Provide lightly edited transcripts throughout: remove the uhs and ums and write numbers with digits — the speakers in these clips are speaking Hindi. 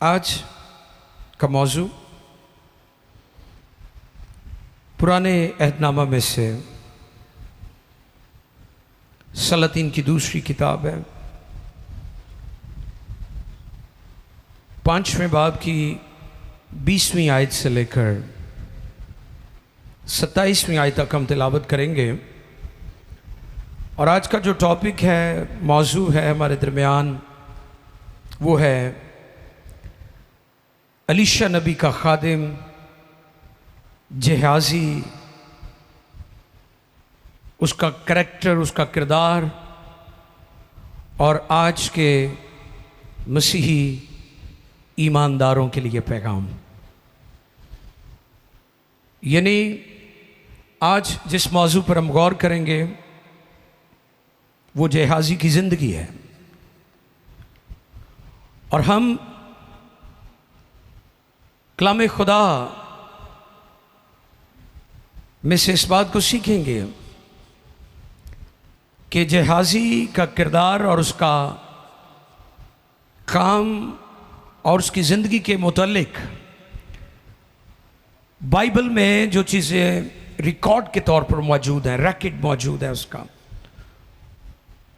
आज का मौजू पुराने अहदनामा में से सलातीन की दूसरी किताब है। 5वें बाब की 20वीं आयत से लेकर 27वीं आयत तक हम तिलावत करेंगे। और आज का जो टॉपिक है, मौजू है हमारे दरमियान, वो है अलीशा नबी का खादिम गेहाज़ी, उसका करैक्टर, उसका किरदार और आज के मसीही ईमानदारों के लिए पैगाम। यानी आज जिस मौजू पर हम गौर करेंगे वो गेहाज़ी की ज़िंदगी है। और हम कलाम खुदा में से इस बात को सीखेंगे कि गेहाज़ी का किरदार और उसका काम और उसकी ज़िंदगी के मुतालिक बाइबल में जो चीज़ें रिकॉर्ड के तौर पर मौजूद हैं, रैकेट मौजूद है उसका,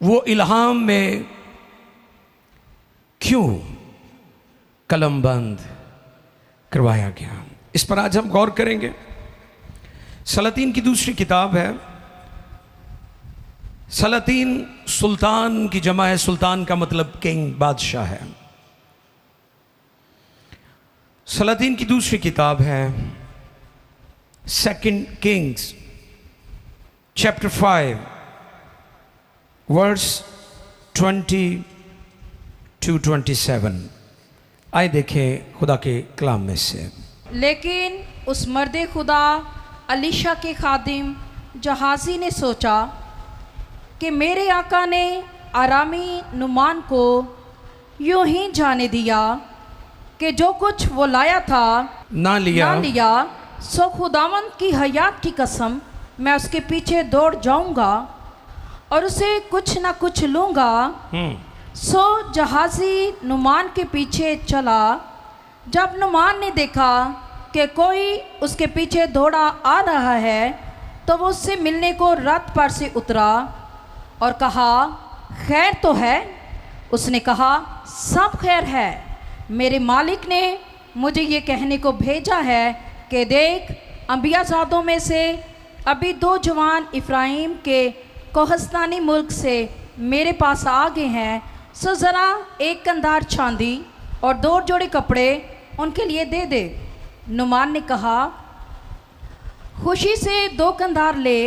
वो इल्हाम में क्यों कलमबंद करवाया गया, इस पर आज हम गौर करेंगे। सलातीन की दूसरी किताब है। सलातीन सुल्तान की जमा है। सुल्तान का मतलब किंग, बादशाह है। सलातीन की दूसरी किताब है 2 किंग्स चैप्टर 5 वर्स 20 to 27। आइए देखें खुदा के कलाम में से। लेकिन उस मर्दे खुदा अलीशा के खादिम गेहाज़ी ने सोचा कि मेरे आका ने आरामी नुमान को यूं ही जाने दिया कि जो कुछ वो लाया था ना लिया, सो खुदावंद की हयात की कसम मैं उसके पीछे दौड़ जाऊंगा और उसे कुछ ना कुछ लूंगा। सो गेहाज़ी नुमान के पीछे चला। जब नुमान ने देखा कि कोई उसके पीछे दौड़ा आ रहा है तो वो उससे मिलने को रथ पर से उतरा और कहा, खैर तो है? उसने कहा, सब खैर है। मेरे मालिक ने मुझे ये कहने को भेजा है कि देख, अंबियाज़ादों में से अभी 2 जवान इफ्राइम के कोहस्तानी मुल्क से मेरे पास आ गए हैं। सो ज़रा एक कंधार चांदी और 2 जोड़े कपड़े उनके लिए दे दे। नुमान ने कहा, खुशी से 2 कंधार ले।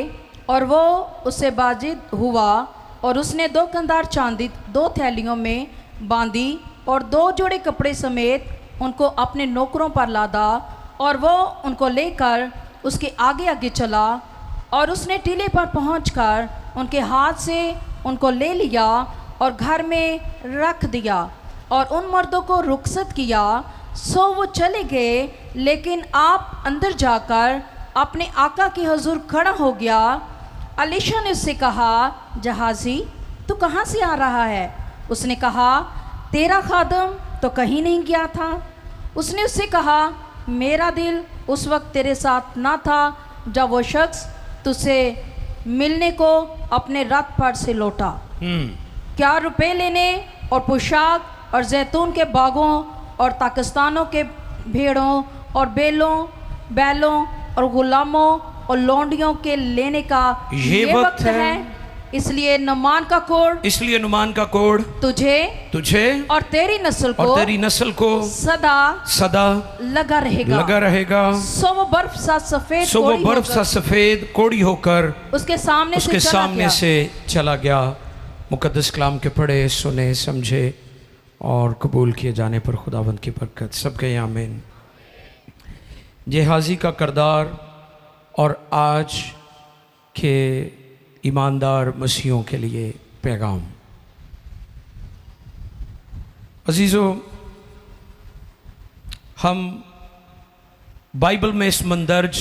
और वो उससे बाजिद हुआ और उसने 2 कंधार चांदी 2 थैलियों में बांधी और 2 जोड़े कपड़े समेत उनको अपने नौकरों पर लादा और वो उनको लेकर उसके आगे आगे चला। और उसने टीले पर पहुंचकर उनके हाथ से उनको ले लिया और घर में रख दिया और उन मर्दों को रुखसत किया। सो वो चले गए। लेकिन आप अंदर जाकर अपने आका के हुजूर खड़ा हो गया। अलीशा ने उससे कहा, गेहाज़ी, तू कहाँ से आ रहा है? उसने कहा, तेरा खादम तो कहीं नहीं गया था। उसने उससे कहा, मेरा दिल उस वक्त तेरे साथ ना था जब वो शख्स तुझसे मिलने को अपने रथ पर से लौटा। क्या रुपए लेने और पोशाक और जैतून के बागों और पाकिस्तानों के भेड़ों और बैलों और गुलामों और लौंडियों के लेने का ये वक्त है। इसलिए नुमान का कोड़ तुझे और तेरी नस्ल को सदा लगा रहेगा। सो वो बर्फ सा सफेद कोड़ी होकर उसके सामने से चला गया। मुकद्दस कलाम के पढ़े, सुने, समझे और कबूल किए जाने पर खुदावंद की बरकत। सब कहें आमीन। गेहाज़ी का किरदार और आज के ईमानदार मसीहों के लिए पैगाम। अजीज़ों, हम बाइबल में इस मंदर्ज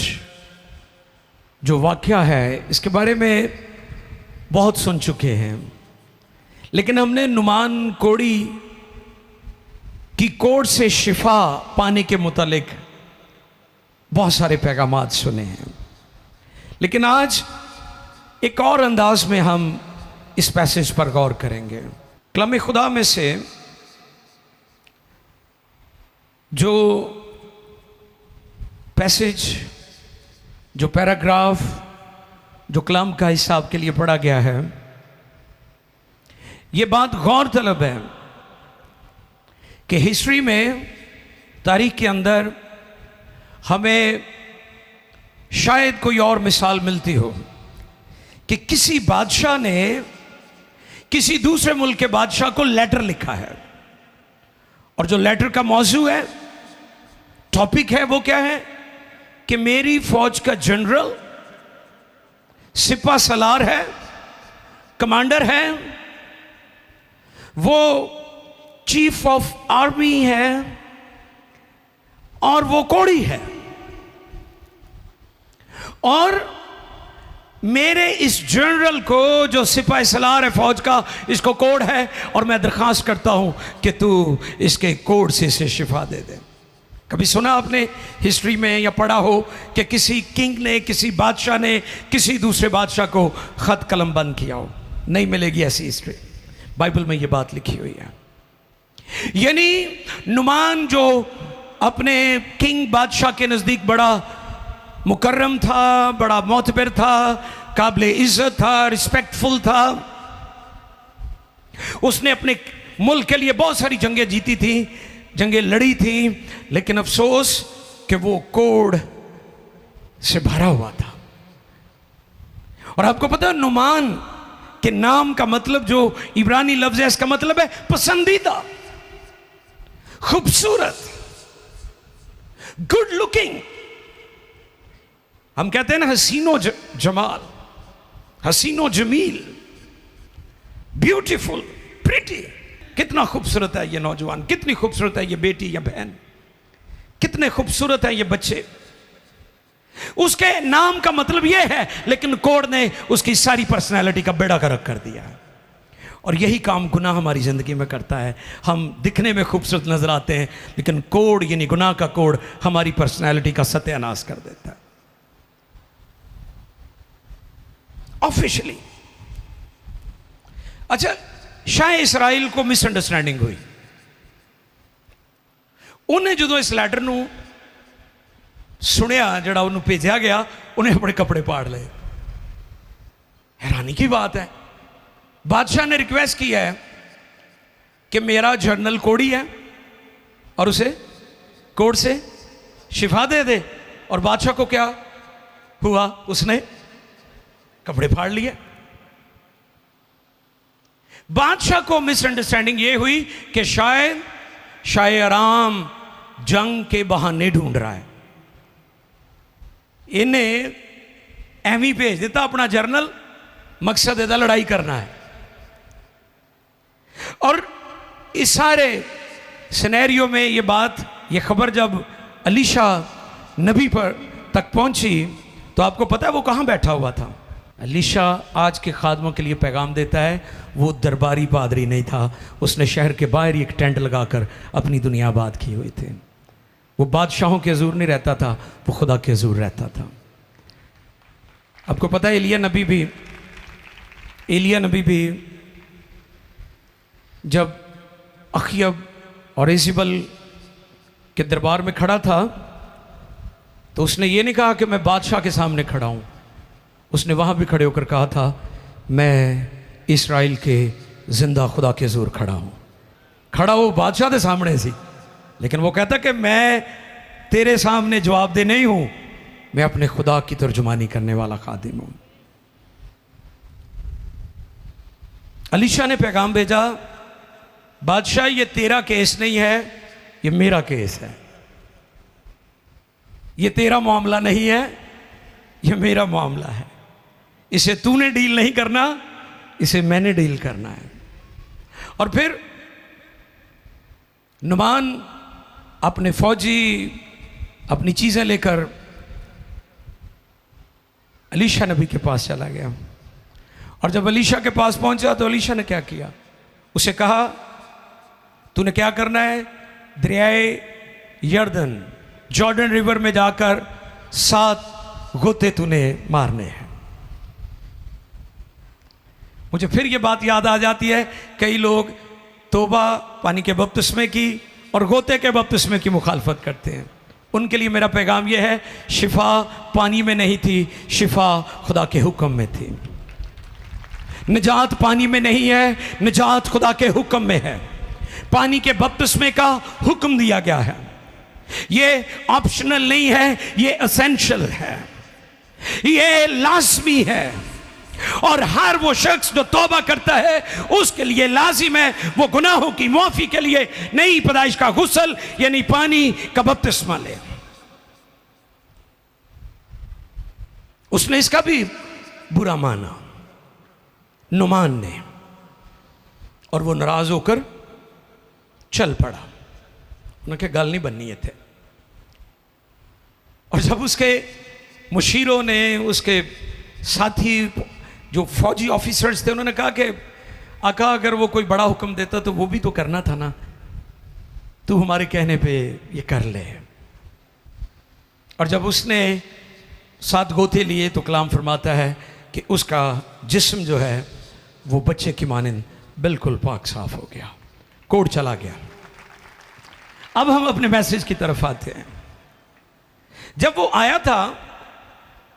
जो वाक़या है इसके बारे में बहुत सुन चुके हैं, लेकिन हमने नुमान कोड़ी कि कोढ़ से शिफा पाने के मुतालिक बहुत सारे पैगामात सुने हैं, लेकिन आज एक और अंदाज में हम इस पैसेज पर गौर करेंगे। कलाम खुदा में से जो पैसेज, जो पैराग्राफ, जो कलाम का हिसाब के लिए पढ़ा गया है, ये बात गौरतलब है कि हिस्ट्री में, तारीख के अंदर हमें शायद कोई और मिसाल मिलती हो कि किसी बादशाह ने किसी दूसरे मुल्क के बादशाह को लेटर लिखा है, और जो लेटर का मौजू है, टॉपिक है, वो क्या है कि मेरी फौज का जनरल सिपा सलार है, कमांडर है, वो चीफ ऑफ आर्मी है और वो कोढ़ी है, और मेरे इस जनरल को जो सिपाही सलार है फौज का, इसको कोढ़ है, और मैं दरखास्त करता हूं कि तू इसके कोढ़ से इसे शिफा दे दे। कभी सुना आपने हिस्ट्री में या पढ़ा हो कि किसी किंग ने, किसी बादशाह ने किसी दूसरे बादशाह को खत कलम बंद किया हो? नहीं मिलेगी ऐसी हिस्ट्री। बाइबल में ये बात लिखी हुई है। यानी नुमान जो अपने किंग बादशाह के नजदीक बड़ा मुकर्रम था, बड़ा मोतबर था, काबिल इज्जत था, रिस्पेक्टफुल था, उसने अपने मुल्क के लिए बहुत सारी जंगें जीती थी, जंगें लड़ी थी, लेकिन अफसोस कि वो कोढ़ से भरा हुआ था। और आपको पता है नुमान के नाम का मतलब, जो इब्रानी लफ्ज है, इसका मतलब है पसंदीदा, खूबसूरत, गुड लुकिंग। हम कहते हैं ना हसीनो जमाल, हसीनो जमील, ब्यूटीफुल, प्रिटी। कितना खूबसूरत है ये नौजवान, कितनी खूबसूरत है ये बेटी या बहन, कितने खूबसूरत है ये बच्चे। उसके नाम का मतलब ये है, लेकिन कोढ़ ने उसकी सारी पर्सनैलिटी का बेड़ा गर्क कर दिया है। और यही काम गुनाह हमारी ज़िंदगी में करता है। हम दिखने में खूबसूरत नजर आते हैं, लेकिन कोढ़ यानी गुनाह का कोढ़ हमारी पर्सनैलिटी का सत्यानाश कर देता है। ऑफिशियली अच्छा, शाह इस्राइल को मिसअंडरस्टैंडिंग हुई। उन्हें जो इस लैटर नू सुनिया, जड़ा उन्हें भेजा गया, उन्हें अपने कपड़े पाड़ ले। हैरानी की बात है, बादशाह ने रिक्वेस्ट की है कि मेरा जनरल कोढ़ी है और उसे कोढ़ से शिफा दे दे। और बादशाह को क्या हुआ? उसने कपड़े फाड़ लिए। बादशाह को मिसअंडरस्टैंडिंग यह हुई कि शायद शाह आराम जंग के बहाने ढूंढ रहा है। इन्हें एवं भेज देता अपना जर्नल, मकसद इधर लड़ाई करना है। और इस सारे सिनेरियो में ये बात, ये खबर जब अलीशा नबी पर तक पहुंची, तो आपको पता है वो कहां बैठा हुआ था? अलीशा आज के खादमों के लिए पैगाम देता है, वो दरबारी पादरी नहीं था, उसने शहर के बाहर ही एक टेंट लगाकर अपनी दुनिया आबाद की हुई थी। वो बादशाहों के हजूर नहीं रहता था, वो खुदा के हजूर रहता था। आपको पता है एलिया नबी भी जब अखयब और इज़बल के दरबार में खड़ा था, तो उसने ये नहीं कहा कि मैं बादशाह के सामने खड़ा हूं। उसने वहां भी खड़े होकर कहा था, मैं इस्राइल के जिंदा खुदा के हजूर खड़ा हूं। खड़ा हो बादशाह के सामने सी, लेकिन वो कहता कि मैं तेरे सामने जवाब दे नहीं हूं, मैं अपने खुदा की तर्जुमानी करने वाला खादिम हूं। अलीशा ने पैगाम भेजा, बादशाह ये तेरा केस नहीं है, ये मेरा केस है। ये तेरा मामला नहीं है, ये मेरा मामला है। इसे तूने डील नहीं करना, इसे मैंने डील करना है। और फिर नुमान अपने फौजी अपनी चीजें लेकर अलीशा नबी के पास चला गया। और जब अलीशा के पास पहुंचा तो अलीशा ने क्या किया? उसे कहा, तूने क्या करना है? दरियाए यर्दन जॉर्डन रिवर में जाकर 7 गोते तूने मारने हैं। मुझे फिर ये बात याद आ जाती है, कई लोग तौबा पानी के बपतिस्मे की और गोते के बपतिस्मे की मुखालफत करते हैं। उनके लिए मेरा पैगाम यह है, शिफा पानी में नहीं थी, शिफा खुदा के हुक्म में थी। निजात पानी में नहीं है, निजात खुदा के हुक्म में है। पानी के बपतिस्मे का हुक्म दिया गया है। ये ऑप्शनल नहीं है, ये एसेंशियल है, ये लाजमी है। और हर वो शख्स जो तौबा करता है उसके लिए लाजिम है वो गुनाहों की माफी के लिए नई पैदाइश का गुस्ल यानी पानी का बपतिस्मा ले। उसने इसका भी बुरा माना नुमान ने, और वो नाराज होकर चल पड़ा। उनके गल नहीं बननी है थे। और जब उसके मुशीरों ने, उसके साथी जो फौजी ऑफिसर्स थे, उन्होंने कहा कि आका अगर वो कोई बड़ा हुक्म देता तो वो भी तो करना था ना, तू हमारे कहने पे ये कर ले। और जब उसने 7 गोते लिए तो कलाम फरमाता है कि उसका जिस्म जो है वो बच्चे की मानिंद बिल्कुल पाक साफ हो गया, कोड चला गया। अब हम अपने मैसेज की तरफ आते हैं। जब वो आया था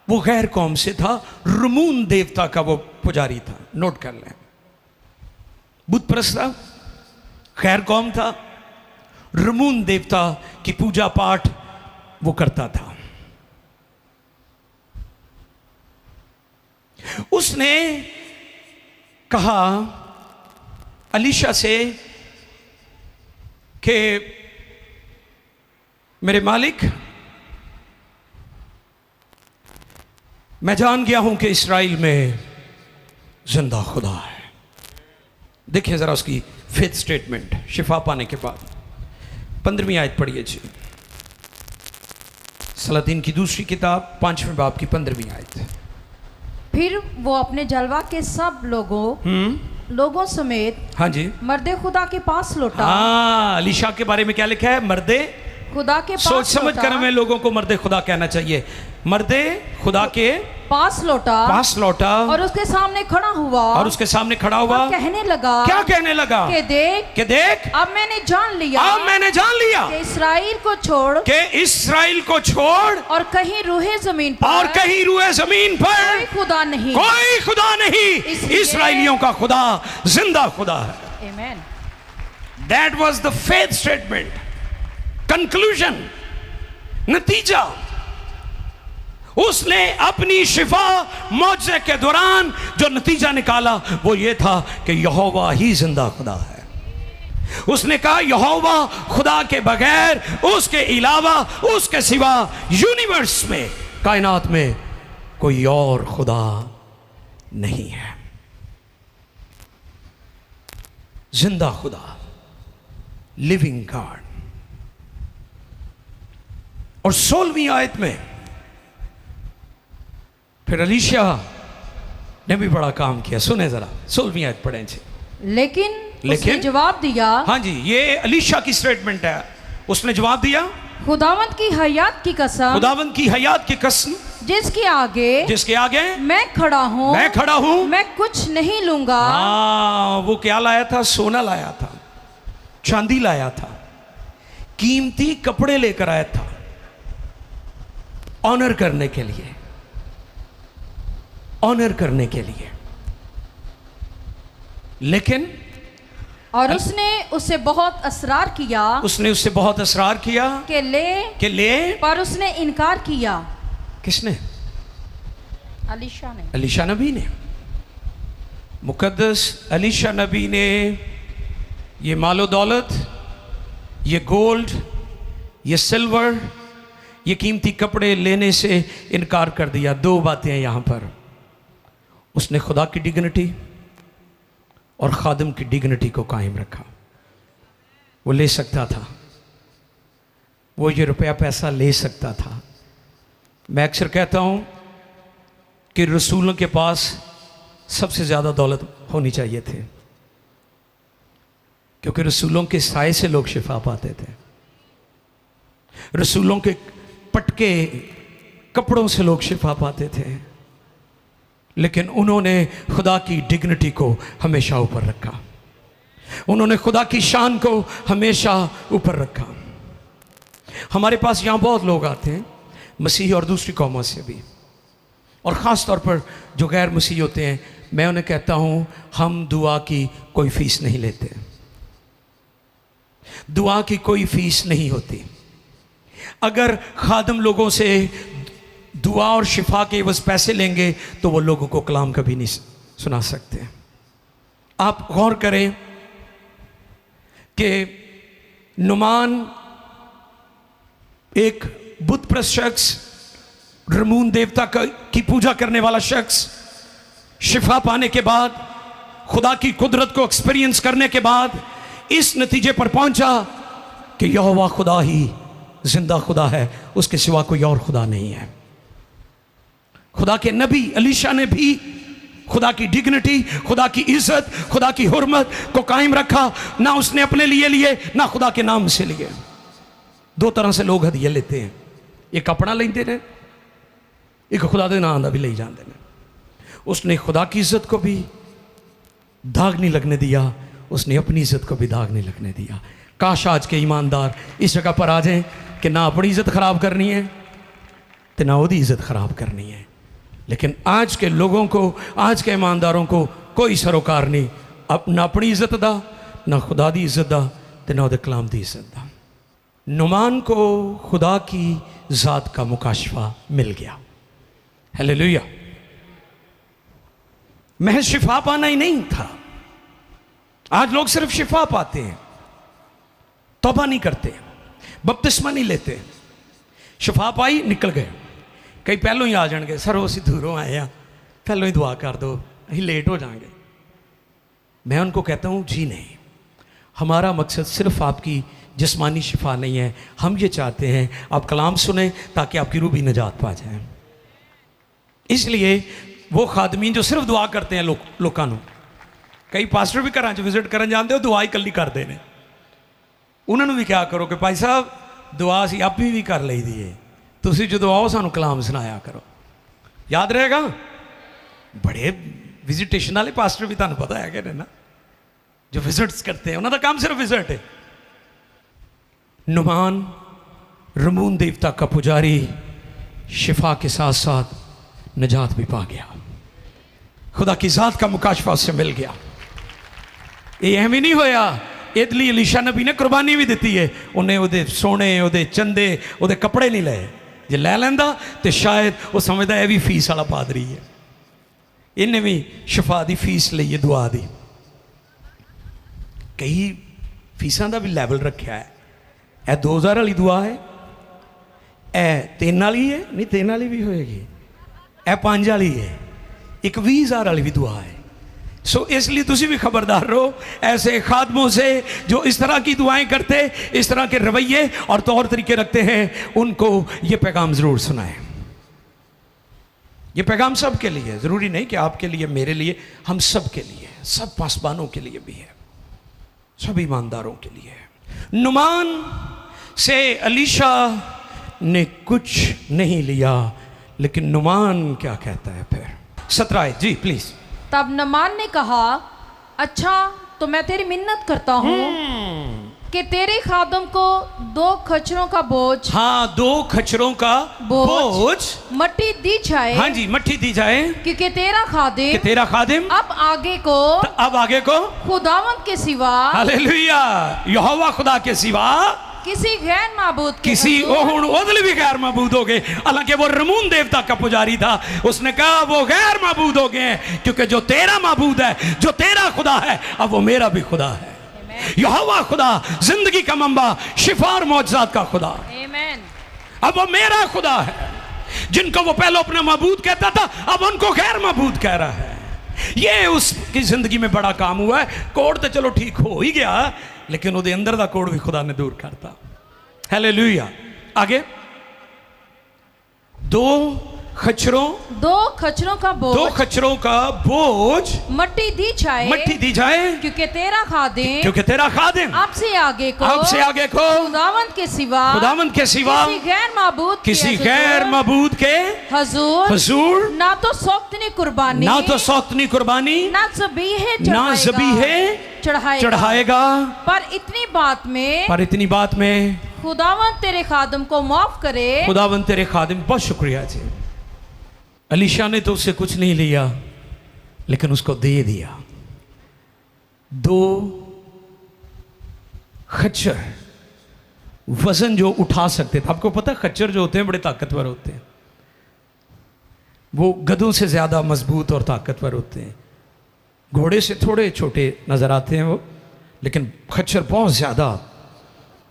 वो गैर कौम से था, रमून देवता का वो पुजारी था। नोट कर लें, बुत परस्त था, गैर कौम था, रमून देवता की पूजा पाठ वो करता था। उसने कहा अलीशा से कि मेरे मालिक, मैं जान गया हूं कि इस्राएल में जिंदा खुदा है। देखिए जरा उसकी फेथ स्टेटमेंट शिफा पाने के बाद। 15वीं आयत पढ़िए जी, सलातीन की दूसरी किताब 5वें बाब की 15वीं आयत। फिर वो अपने जलवा के सब लोगों समेत, हाँ जी, मर्दे खुदा के पास लौटा। हाँ, अलीशा के बारे में क्या लिखा है? मर्दे खुदा के पास सोच समझ कर हमें लोगों को मर्दे खुदा कहना चाहिए। मर्दे खुदा के पास लौटा और उसके सामने खड़ा हुआ और कहने लगा, क्या कहने लगा? कि देख अब मैंने जान लिया कि इस्राएल को छोड़ और कहीं रूहे जमीन पर कोई खुदा नहीं, इस्राएलियों का खुदा जिंदा खुदा है। आमीन। That was the faith statement. Conclusion, नतीजा। उसने अपनी शिफा मौजज़े के दौरान जो नतीजा निकाला वो ये था कि यहोवा ही जिंदा खुदा है। उसने कहा यहोवा खुदा के बगैर, उसके अलावा, उसके सिवा यूनिवर्स में, कायनात में कोई और खुदा नहीं है। जिंदा खुदा, लिविंग गॉड। और 16वीं आयत में फिर अलीशा ने भी बड़ा काम किया। सुने जरा, 16वीं आयत पढ़ें जी। लेकिन उसने जवाब दिया, हाँ जी, ये अलीशा की स्टेटमेंट है। उसने जवाब दिया, खुदावंद की हयात की कसम जिसके आगे मैं खड़ा हूँ, मैं कुछ नहीं लूंगा। वो क्या लाया था? सोना लाया था, चांदी लाया था, कीमती कपड़े लेकर आया था ऑनर करने के लिए, लेकिन और उसने उससे बहुत असरार किया कि ले पर उसने इनकार किया। किसने? अलीशा नबी ने। मुकद्दस अलीशा नबी ने ये मालो दौलत, ये गोल्ड, ये सिल्वर, ये कीमती कपड़े लेने से इनकार कर दिया। 2 बातें हैं यहाँ पर। उसने खुदा की डिग्निटी और खादिम की डिग्निटी को कायम रखा। वो ले सकता था, वो ये रुपया पैसा ले सकता था। मैं अक्सर कहता हूँ कि रसूलों के पास सबसे ज़्यादा दौलत होनी चाहिए थी, क्योंकि रसूलों के साए से लोग शिफा पाते थे। रसूलों के पटके कपड़ों से लोग शिफा पाते थे, लेकिन उन्होंने खुदा की डिग्निटी को हमेशा ऊपर रखा, उन्होंने खुदा की शान को हमेशा ऊपर रखा। हमारे पास यहाँ बहुत लोग आते हैं, मसीही और दूसरी कौमों से भी, और ख़ास तौर पर जो गैर मसीही होते हैं, मैं उन्हें कहता हूँ हम दुआ की कोई फ़ीस नहीं लेते, दुआ की कोई फ़ीस नहीं होती। अगर खादम लोगों से दुआ और शिफा के बस पैसे लेंगे तो वो लोगों को कलाम कभी नहीं सुना सकते। आप गौर करें कि नुमान एक बुत प्रस्त शख्स, रमून देवता की पूजा करने वाला शख्स, शिफा पाने के बाद, खुदा की कुदरत को एक्सपीरियंस करने के बाद इस नतीजे पर पहुंचा कि यहोवा खुदा ही जिंदा खुदा है, उसके सिवा कोई और खुदा नहीं है। खुदा के नबी अलीशा ने भी खुदा की डिग्निटी, खुदा की इज्जत, खुदा की हुर्मत को कायम रखा। ना उसने अपने लिए लिए, ना खुदा के नाम से लिए। दो तरह से लोग हदिया लेते हैं, एक अपना लेते हैं, एक खुदा के नाम का भी ले जाते हैं। उसने खुदा की इज्जत को भी दाग नहीं लगने दिया, उसने अपनी इज्जत को भी दाग नहीं लगने दिया। काश आज के ईमानदार इस जगह पर आ जाएं कि ना अपनी इज्जत खराब करनी है तो ना उसकी इज्जत खराब करनी है। लेकिन आज के लोगों को, आज के ईमानदारों को कोई सरोकार नहीं, ना अपनी इज्जत दा, ना खुदा की इज्जत दा, ते ना उहदे कलाम की इज्जत दा। नुमान को खुदा की ज़ात का मुकाशफा मिल गया। हालेलुया। महज शिफा पाना ही नहीं था। आज लोग सिर्फ शिफा पाते हैं, तौबा नहीं करते, बपतिस्मा नहीं लेते। शिफा पाई, निकल गए। कई पहलों ही आ जाएंगे, सर असीं दूरों आए हैं, पहलों ही दुआ कर दो, असीं लेट हो जाएंगे। मैं उनको कहता हूँ जी नहीं, हमारा मकसद सिर्फ आपकी जिस्मानी शिफा नहीं है। हम ये चाहते हैं आप कलाम सुने ताकि आपकी रूह भी निजात पा जाए। इसलिए वो खादमीन जो सिर्फ दुआ करते हैं लोगों को, कई पास्टर भी घर विजिट करन जाते हो, दुआ ही कल्ली करते हैं। उन्होंने भी क्या करो कि भाई साहब दुआ असीं आपी भी कर ली दी है, तुसीं जो आओ सानू कलाम सुनाया करो। याद रहेगा? बड़े विजिटेशन वाले पास्टर भी तुहानू पता है कि ना, जो विजिट्स करते हैं, उन्होंने काम सिर्फ विजिट है। नुमान रमून देवता का पुजारी शिफा के साथ साथ निजात भी पा गया, खुदा की ज़ात का मुकाशफा उससे मिल गया। ये एवं नहीं होया, इसलिए अलीशा नबी ने कुर्बानी भी दी है। उन्हें उहदे सोने, उहदे चंदे, उहदे कपड़े नहीं लाए। जे लै लैंदा तो शायद वो समझदा है भी फीस वाला पादरी है। इन्हें भी शिफा की फीस ली है, दुआ दी। कई फीसा का भी लैवल रखा है। यह 2000 वाली दुआ है, यह 3 वाली है, नहीं 3 वाली भी होएगी, यह 5 वाली है, एक 20,000 वाली भी दुआ है। सो इसलिए तुसी भी खबरदार रहो ऐसे खादमों से जो इस तरह की दुआएं करते, इस तरह के रवैये और तौर तरीके रखते हैं। उनको ये पैगाम ज़रूर सुनाएं। ये पैगाम सब के लिए, ज़रूरी नहीं कि आपके लिए, मेरे लिए, हम सब के लिए, सब पासबानों के लिए भी है, सब ईमानदारों के लिए है। नुमान से अलीशा ने कुछ नहीं लिया, लेकिन नुमान क्या कहता है फिर? 17 जी प्लीज। तब नुमान ने कहा, अच्छा तो मैं तेरी मिन्नत करता हूँ कि तेरे खादम को 2 खच्चरों का बोझ, हाँ 2 खच्चरों का बोझ मट्टी दी जाए। हाँ जी, मट्टी दी जाए, क्योंकि तेरा खादिम अब आगे को खुदावंद के सिवा, हालेलुया, यहोवा खुदा के सिवा किसी गैर माबूद के, किसी ओदल भी गैर माबूद हो गए। हालांकि वो रमून देवता का पुजारी था, उसने कहा वो गैर माबूद हो गए हैं, क्योंकि जो तेरा माबूद है, जो तेरा खुदा है, अब वो मेरा भी खुदा है। यहोवा खुदा, जिंदगी का मंबा, शिफा और मौजज़ात का खुदा, अब वो मेरा खुदा है। जिनको वो पहले अपना माबूद कहता था, अब उनको गैर माबूद कह रहा है। ये उसकी जिंदगी में बड़ा काम हुआ है। कोड तो चलो ठीक हो ही गया, लेकिन उहदे अंदर दा कोड भी खुदा ने दूर करता। हालेलुया। आगे 2 खच्चरों, 2 खच्चरों का बोझ, 2 खच्चरों का बोझ मट्टी दी जाए, मट्टी दी जाए, क्योंकि तेरा खादिम, क्योंकि तेरा खादिम आपसे आगे को, आपसे आगे को खुदावंद के सिवा, खुदावंद के सिवा किसी गैर माबूद के हुजूर ना तो सौक्तनी कुर्बानी, ना तो सौक्तनी कुर्बानी, ना ज़बीहे चढ़ाएगा। पर इतनी बात में खुदावंद तेरे खादिम को माफ करे। खुदावंद तेरे खादिम, बहुत शुक्रिया जी। अलीशा ने तो उससे कुछ नहीं लिया, लेकिन उसको दे दिया 2 खच्चर, वजन जो उठा सकते थे। आपको पता है खच्चर जो होते हैं बड़े ताकतवर होते हैं, वो गधों से ज्यादा मजबूत और ताकतवर होते हैं। घोड़े से थोड़े छोटे नजर आते हैं वो, लेकिन खच्चर बहुत ज्यादा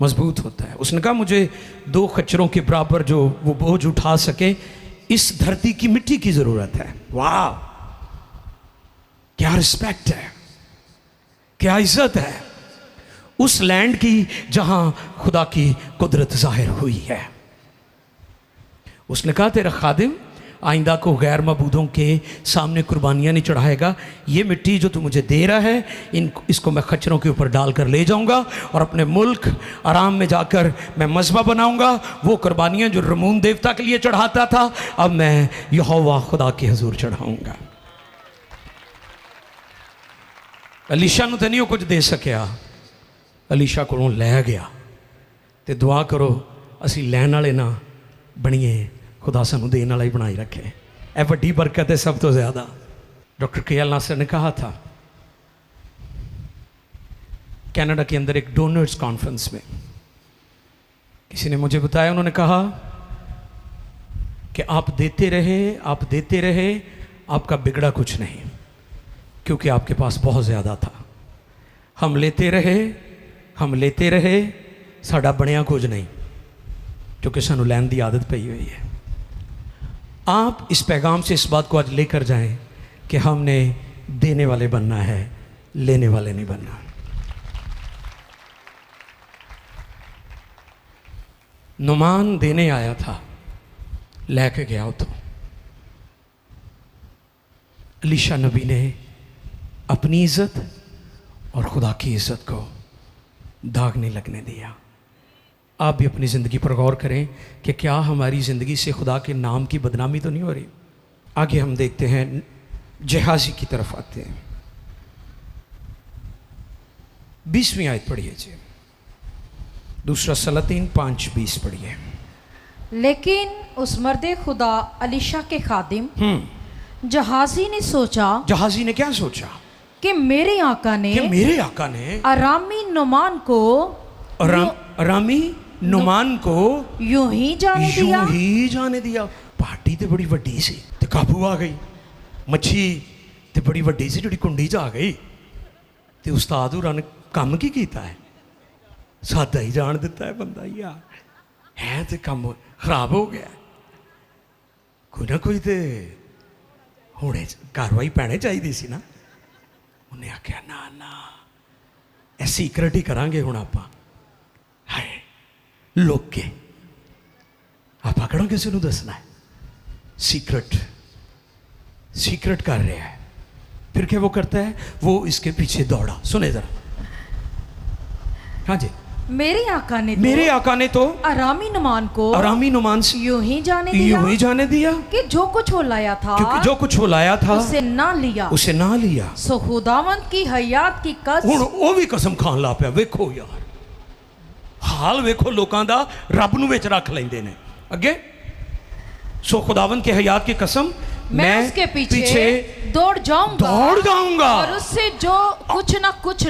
मजबूत होता है। उसने कहा मुझे 2 खच्चरों के बराबर जो वो बोझ उठा सके, इस धरती की मिट्टी की जरूरत है। वाह, क्या रिस्पेक्ट है, क्या इज्जत है उस लैंड की जहां खुदा की कुदरत जाहिर हुई है। उसने कहा तेरा खादिम आइंदा को गैर मबूदों के सामने कुर्बानियां नहीं चढ़ाएगा। ये मिट्टी जो तू मुझे दे रहा है, इसको मैं खच्चरों के ऊपर डालकर ले जाऊंगा और अपने मुल्क आराम में जाकर मैं मज़बा बनाऊंगा। वो कुर्बानियां जो रमून देवता के लिए चढ़ाता था, अब मैं यहोवा खुदा के हुजूर चढ़ाऊंगा। अलीशा नूं तो नहीं कुछ दे सकिया, अलीशा कोलों लै गया। तो दुआ करो असी लैन वाले ना बनीए, खुदा सानू देने वाला ही बनाई रखे। यह वड्डी बरकत है सब तो ज़्यादा। Doctor KL. नासर ने कहा था कनाडा के अंदर एक डोनर्स कॉन्फ्रेंस में, किसी ने मुझे बताया, उन्होंने कहा कि आप देते रहे, आपका बिगड़ा कुछ नहीं, क्योंकि आपके पास बहुत ज़्यादा था। हम लेते रहे, साडा बनिया कुछ नहीं, क्योंकि सानू लैन की आदत पई हुई है। आप इस पैगाम से इस बात को आज लेकर जाएं कि हमने देने वाले बनना है, लेने वाले नहीं बनना। नुमान देने आया था, लेके गया तो अलीशा नबी ने अपनी इज्जत और खुदा की इज्जत को दाग नहीं लगने दिया। आप भी अपनी ज़िंदगी पर गौर करें कि क्या हमारी ज़िंदगी से खुदा के नाम की बदनामी तो नहीं हो रही। आगे हम देखते हैं, जहाजी की तरफ आते हैं। 20वीं आयत पढ़िए जी, 2 सलातीन 5:20 पढ़िए। लेकिन उस मर्दे खुदा अलीशा के खादिम जहाजी ने क्या सोचा कि मेरे आका ने अरामी नुमान को यूं ही जाने दिया। पार्टी तो बड़ी वड्डी सी ते काबू आ गई, मच्छी तो बड़ी वड्डी सी जी कुंडी च आ गई। ते उस्ताद होरां ने काम की कीता है, सादा ही जान दिता है बंदा। यार है तो काम खराब हो गया, कोई ना कोई तो होने कार्रवाई पैने चाहिए सी ना। उन्हें आख्या ना ए सीक्रेट ही करांगे हुण आपां। हाय लोग के आप आकड़ों किसी को दसना है, सीक्रेट कर रहा है। फिर क्या वो करता है, वो इसके पीछे दौड़ा। सुने जरा। हाँ जी, मेरे आका ने तो अरामी नुमान से यूं ही जाने दिया कि जो कुछ वो लाया था उसे ना लिया। सो खुदावंद की हयात की कसम, हुण वो भी कसम खान ला पिया। वेखो यार हाल वेखो लोगों का, रब नूं विच रख लैंदे ने अगे। सो खुदावंद के हयात की कसम, मैं उसके पीछे दौड़ जाऊंगा और उससे जो कुछ ना कुछ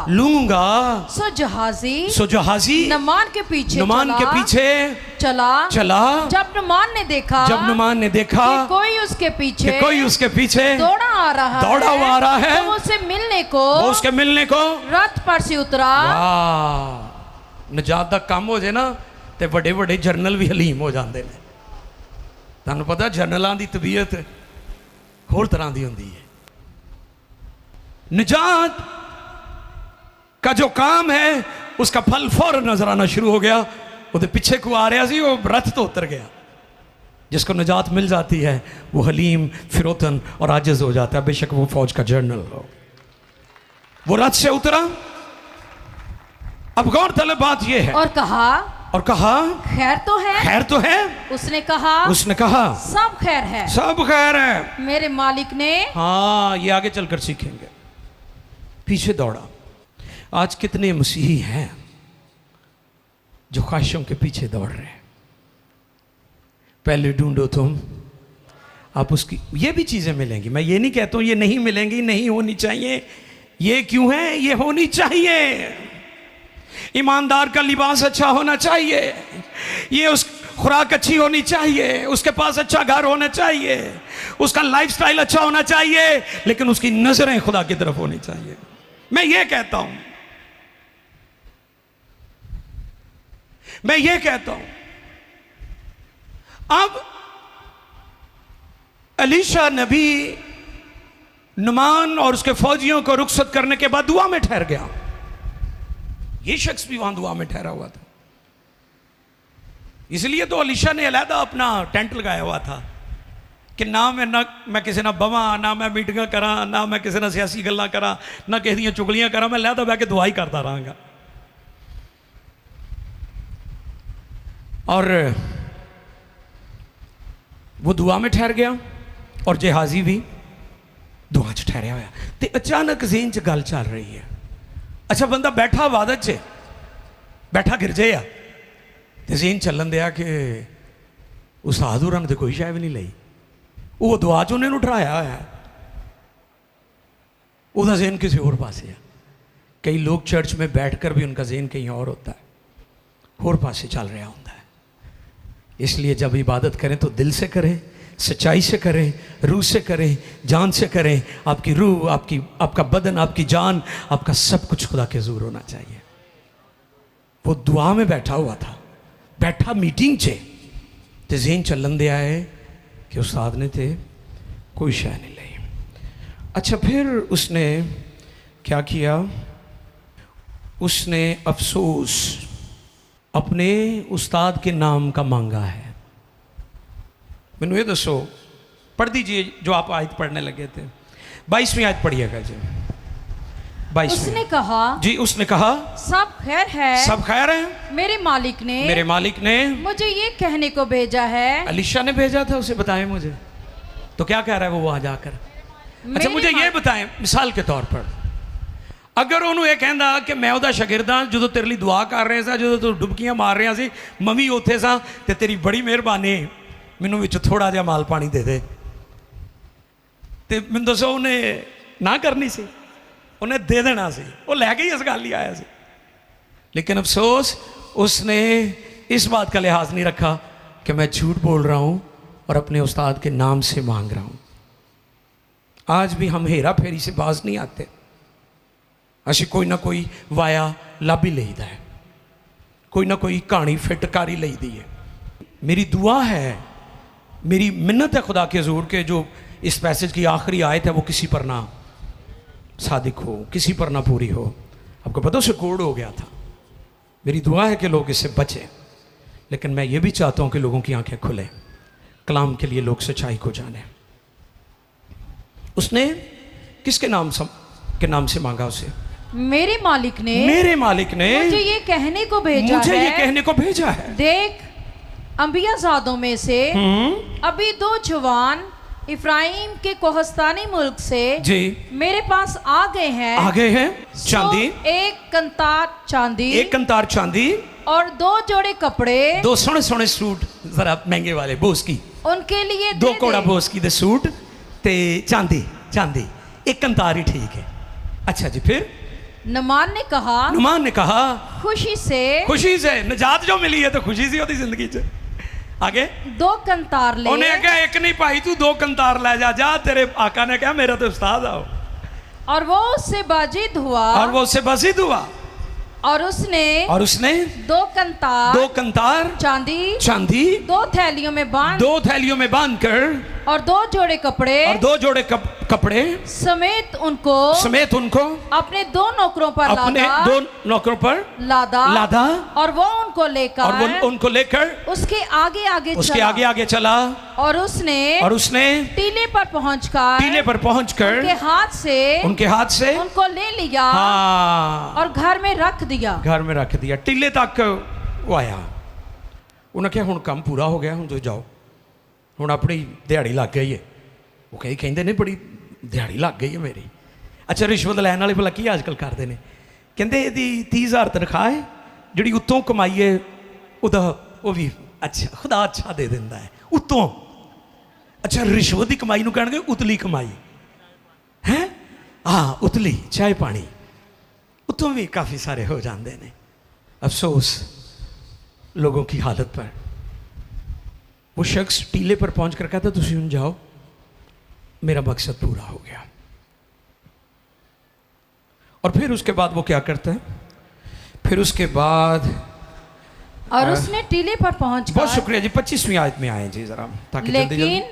लूंगा। सो जहाजी नुमान के पीछे चला। जब नुमान ने देखा कि कोई उसके पीछे दौड़ा आ रहा है, तो उसके मिलने को रथ पर से उतरा। नजात दा काम हो जाए ना तो बड़े बड़े जरनल भी हलीम हो जाते हैं। तुहानू पता जनरलों की तबीयत होर तरह की होती है। निजात का जो काम है उसका फल फौरन नजर आना शुरू हो गया। वो पीछे को आ रहा सी, वो रथ तो उतर गया। जिसको निजात मिल जाती है वो हलीम, फिरोतन और आजिज हो जाता है, बेशक वो फौज का जनरल हो। वो रथ से उतरा। अब गौरतलब बात यह है, और कहा खैर तो है। खैर तो है। उसने कहा सब खैर है। सब खैर है। मेरे मालिक ने, हाँ, ये आगे चलकर सीखेंगे। पीछे दौड़ा। आज कितने मसीही हैं जो ख्वाहिशों के पीछे दौड़ रहे हैं। पहले ढूंढो तुम, आप उसकी, ये भी चीजें मिलेंगी। मैं ये नहीं कहता हूं ये नहीं मिलेंगी, नहीं होनी चाहिए। ये क्यों है? ये होनी चाहिए। ईमानदार का लिबास अच्छा होना चाहिए, ये उस खुराक अच्छी होनी चाहिए, उसके पास अच्छा घर होना चाहिए, उसका लाइफस्टाइल अच्छा होना चाहिए, लेकिन उसकी नजरें खुदा की तरफ होनी चाहिए। मैं ये कहता हूं, मैं ये कहता हूं। अब एलीशा नबी नुमान और उसके फौजियों को रुखसत करने के बाद दुआ में ठहर गया। ये शख्स भी वहां दुआ में ठहरा हुआ था। इसलिए तो एलीशा ने अलहदा अपना टेंट लगाया हुआ था कि ना मैं किसी ना बवा, ना मैं मीटिंग करा, ना मैं किसी ना सियासी गल्लां करा, ना किसी दी चुगलियां करा, मैं अलहदा बह के दुआ ही करता रहांगा। और वो दुआ में ठहर गया और जहाजी भी दुआ च ठहरिया होया। ते अचानक ज़हन च गल चल रही है। अच्छा, बंदा बैठा इबादत च, बैठा गिरजे आ, ते ज़हन चलन दिया कि उस्ताद होरां ने तो कोई शै भी नहीं लई, वो दुआ च उन्हें उठाया होया, उसका ज़हन किसी और पासे है। कई लोग चर्च में बैठकर भी उनका ज़हन कहीं और होता है, होर पासे चल रहा होता है। इसलिए जब इबादत करें तो दिल से करें, सच्चाई से करें, रूह से करें, जान से करें। आपकी रूह, आपका बदन, आपकी जान, आपका सब कुछ खुदा के हुजूर होना चाहिए। वो दुआ में बैठा हुआ था, बैठा मीटिंग चे, ते ज़हन चलन दिया है कि उस्ताद ने थे कोई शय नहीं ली। अच्छा, फिर उसने क्या किया? उसने अफसोस अपने उस्ताद के नाम का मांगा है। मैनू ये दसो, पढ़ दीजिए जो आप आयत पढ़ने लगे थे। 22वीं आयत पढ़िएगा जी। 22वीं। उसने कहा, जी उसने कहा सब खैर है। सब खैर है। मेरे मालिक ने मुझे ये कहने को भेजा है। एलीशा ने भेजा था उसे, बताएं मुझे। तो क्या कह रहा है वो वहां जाकर? अच्छा, मुझे ये बताएं, मिसाल के तौर पर अगर उन्होंने ये कहता कि मैं उहदा शागिर्द हां, जो तेरे लिए दुआ कर रहे सा, जो तू डुबकियां मार रहा सी, मम्मी उत्थे सा, ते तेरी बड़ी मेहरबानी, मैनू विच थोड़ा जिहा माल पानी दे दे, ते मैनूं दसो उन्हें ना करनी सी? उन्हें दे देना सी, वो लैके ही इस गल ही आया सी। लेकिन अफसोस उसने इस बात का लिहाज नहीं रखा कि मैं झूठ बोल रहा हूं और अपने उस्ताद के नाम से मांग रहा हूं। आज भी हम हेरा फेरी से बाज नहीं आते, असी कोई ना कोई वाया लभ ही लईदा है, कोई ना कोई कहानी फिट कर ही लईदी है। मेरी दुआ है, मेरी मिन्नत है खुदा के हुजूर के जो इस पैसेज की आखिरी आयत है वो किसी पर ना सादिक हो, किसी पर ना पूरी हो। आपको पता उसे कोड हो गया था। मेरी दुआ है कि लोग इससे बचें, लेकिन मैं ये भी चाहता हूँ कि लोगों की आंखें खुलें, कलाम के लिए लोग सच्चाई को जाने। उसने किसके नाम से मांगा? उसे मेरे मालिक ने मुझे ये कहने को भेजा है, देख अंबियाजादों में से अभी 2 जवान इफ्राइम के कोहस्तानी मुल्क से जी मेरे पास आ गए हैं। चांदी, एक कंतार चांदी और 2 जोड़े कपड़े, 2 सोने सूट, जरा महंगे वाले बोस की, उनके लिए 2 कोड़ा बोस की दे सूट ते चांदी, एक कंतार ही ठीक है। अच्छा जी, फिर नुमान ने कहा खुशी से निजात जो मिली है तो खुशी सी होती जिंदगी च। आगे 2 कंतार ले। उन्हें कहा एक नहीं भाई, तू 2 कंतार ले जा। तेरे आका ने कहा मेरा तो उस्ताद आओ। और वो उससे बाजिद हुआ और उसने 2 कंतार चांदी 2 थैलियों में बांध कर और 2 जोड़े कपड़े समेत उनको अपने 2 नौकरों पर अपने लादा, 2 नौकरों पर लादा और वो उनको लेकर उसके आगे आगे चला और उसने टीले पर पहुंचकर उनके हाथ से उनको ले लिया। हाँ, और घर में रख दिया। टीले तक वो आया। उन्हें क्या हुण काम पूरा हो गया, हुण जो जाओ, हुण अपनी दिहाड़ी लग गई है। वो कई कहते ने बड़ी दिहाड़ी लग गई है मेरी। अच्छा, रिश्वत लैन वाले भला की अजकल करते हैं, कहते यदि 30,000 तनख्वाह है, जी उत्तों कमाई है वो भी अच्छा खुदा अच्छा दे देता है उत्तों। अच्छा, रिश्वत की कमाई कहेंगे उतली कमाई है। हाँ, उतली चाय पानी उत्तों भी काफ़ी सारे हो जाते हैं। अफसोस लोगों की हालत पर। वो शख्स टीले पर पहुंच कर कहता तुम जाओ, मेरा मकसद पूरा हो गया। और फिर उसके बाद वो क्या करता है, फिर उसके बाद और उसने टीले पर पहुंच, बहुत शुक्रिया जी, 25वीं आयत में आए जी जरा, ताकि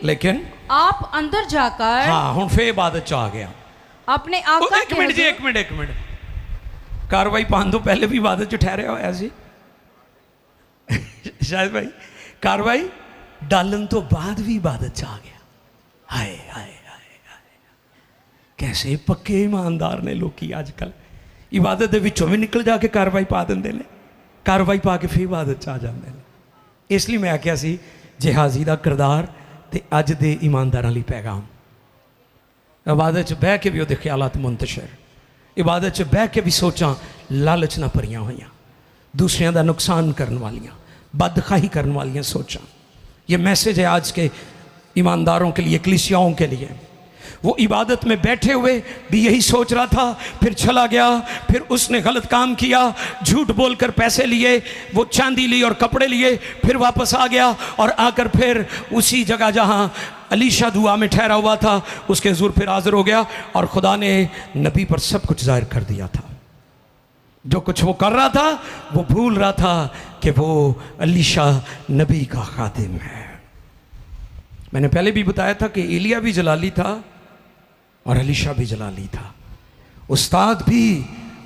लेकिन आप अंदर जाकर, हाँ हुण फिर इबादत च आ गया अपने आका। एक मिनट जी, एक मिनट कार्रवाई पाने तो पहले भी इबादत च ठहरिया होया सी शायद भाई, कार्रवाई डालन तो बाद भी इबादत च आ गया। हाय हाय हाय हाय, कैसे पक्के ईमानदार ने लोग आजकल, इबादत के विचों भी निकल जाके कार्रवाई पा देंगे ने, कार्रवाई पा के फिर इबादत च आ जाते हैं। इसलिए मैं आख्या सी जिहाजी का किरदार तो अज के ईमानदारां लई पैगाम। इबादत च बह के भी वो ख्यालात मुंतशर, इबादत च बह के भी सोचां लालच ना भरियां होइयां, दूसरियां दा नुकसान करने वालियां, बदखाही करने वालियां सोचां। ये मैसेज है आज के ईमानदारों के लिए, कलीसियाओं के लिए। वो इबादत में बैठे हुए भी यही सोच रहा था, फिर चला गया, फिर उसने गलत काम किया, झूठ बोलकर पैसे लिए, वो चांदी ली और कपड़े लिए, फिर वापस आ गया और आकर फिर उसी जगह जहां अलीशा दुआ में ठहरा हुआ था उसके हुजूर फिर हाजिर हो गया और खुदा ने नबी पर सब कुछ जाहिर कर दिया था। जो कुछ वो कर रहा था वो भूल रहा था कि वो अलीशा नबी का खादिम है। मैंने पहले भी बताया था कि एलिया भी जलाली था और अलीशा भी जलाली था। उस्ताद भी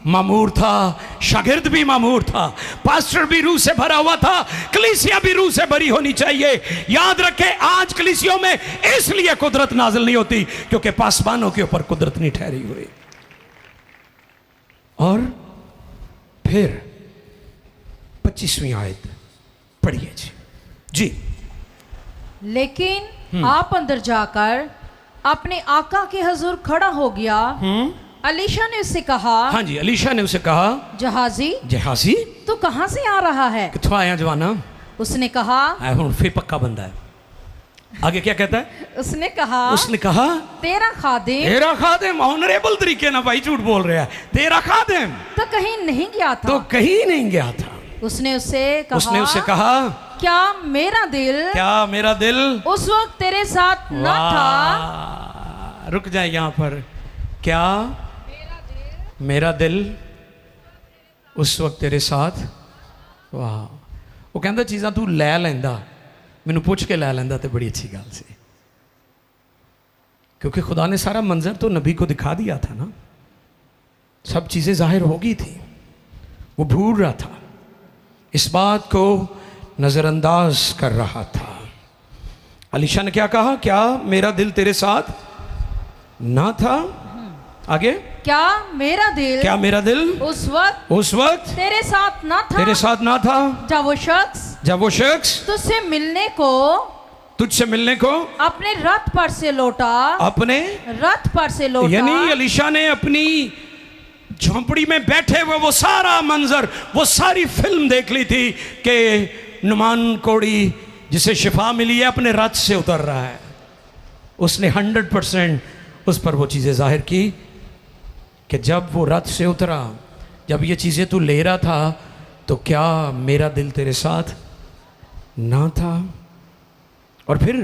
मामूर था, शागिर्द भी मामूर था, पास्टर भी रूह से भरा हुआ था, कलीसिया भी रूह से भरी होनी चाहिए। याद रखें, आज कलीसियों में इसलिए कुदरत नाजिल नहीं होती क्योंकि पासबानों के ऊपर कुदरत नहीं ठहरी हुई। और फिर 25वीं आयत पढ़िए जी। लेकिन आप अंदर जाकर अपने आका के हुजूर खड़ा हो गया। अलीशा ने उससे कहा, हाँ जी, अलीशा ने उसे कहा, जहाजी तू कहाँ से आ रहा है? किथों आया जवाना? उसने कहा, फिर पक्का बंदा है। आगे क्या कहता है? उसने कहा तेरा खादिम। ऑनरेबल तरीके ना भाई झूठ बोल रहा है, तेरा खादिम तो कहीं नहीं गया था। उसने उससे कहा क्या मेरा दिल उस वक्त तेरे साथ न था? रुक जाए यहाँ पर, क्या मेरा दिल उस वक्त तेरे साथ? वाह, वो कहता चीज़ां तू लै लैंदा, मैनू पुछ के लै लैंदा तो बड़ी अच्छी गल सी, क्योंकि खुदा ने सारा मंजर तो नबी को दिखा दिया था ना, सब चीज़ें जाहिर हो गई थी। वो भूल रहा था, इस बात को नज़रअंदाज कर रहा था। अलीशा ने क्या कहा? क्या मेरा दिल तेरे साथ ना था? आगे, क्या मेरा दिल उस वक्त तेरे साथ ना था जब वो शख्स तुझसे मिलने को अपने रथ पर से लौटा। यानी अलीशा ने अपनी झोंपड़ी में बैठे हुए वो सारा मंजर, वो सारी फिल्म देख ली थी कि नुमान कोड़ी जिसे शिफा मिली है अपने रथ से उतर रहा है। उसने 100% उस पर वो चीज़ें जाहिर की कि जब वो रथ से उतरा, जब ये चीज़ें तू ले रहा था, तो क्या मेरा दिल तेरे साथ ना था? और फिर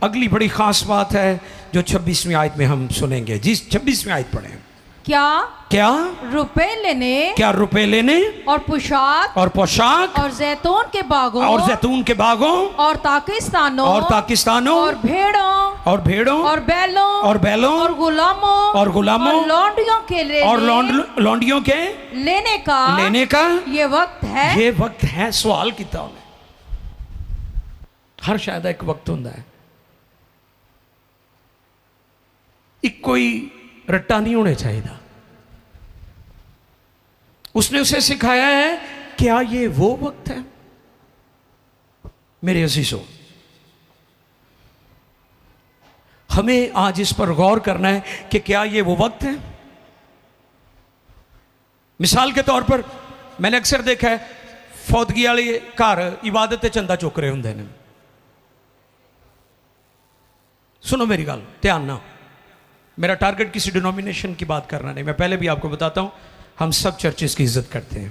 अगली बड़ी ख़ास बात है जो 26वीं आयत में हम सुनेंगे। जी 26वीं आयत पढ़ें। क्या क्या रुपए लेने क्या रुपए लेने और पोशाक और पोशाक और जैतून के बागों और जैतून के बागों और ताकिस्तानों और भेड़ों और भेड़ों और बैलों और गुलामों और लौंडियों के लौंडियों के लेने का ये वक्त है। सवाल किया उन्हें, हर शायद एक वक्त होता है, एक कोई रट्टा नहीं होना चाहिए। उसने उसे सिखाया है, क्या ये वो वक्त है? मेरे अजीजों, हमें आज इस पर गौर करना है कि क्या ये वो वक्त है। मिसाल के तौर पर मैंने अक्सर देखा है, फौतगी वाले घर इबादत चंदा चुक रहे होंगे ने। सुनो मेरी गल ध्यान ना, मेरा टारगेट किसी डिनोमिनेशन की बात करना नहीं। मैं पहले भी आपको बताता हूं, हम सब चर्चेस की इज्जत करते हैं।